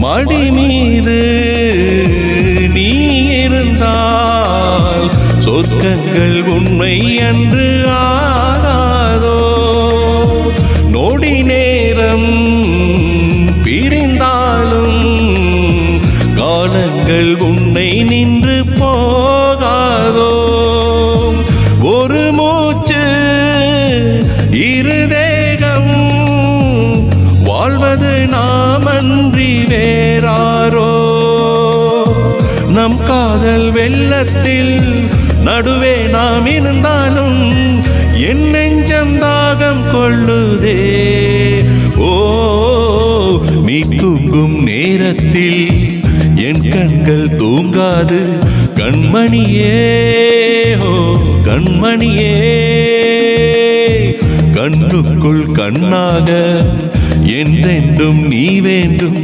மடி மீது நீ இருந்தால் சொர்க்கங்கள் உண்மை என்று ஆகாதோ. நொடி நேரம் பிரிந்தாலும் காலங்கள் உன்னை நின்று போகாதோ. ஒரு மூச்சு இரு தேகம் வாழ்வது நாமன்றி வேறாரோ. நம் காதல் வெள்ளத்தில் நடுவே நாம் இருந்தாலும் என் நெஞ்சம் தாகம் கொள்ளுதே. ஓ நீ தூங்கும் நேரத்தில் என் கண்கள் தூங்காது கண்மணியே. ஓ கண்மணியே, கண்ணுக்குள் கண்ணாக என்றென்றும் நீ வேண்டும்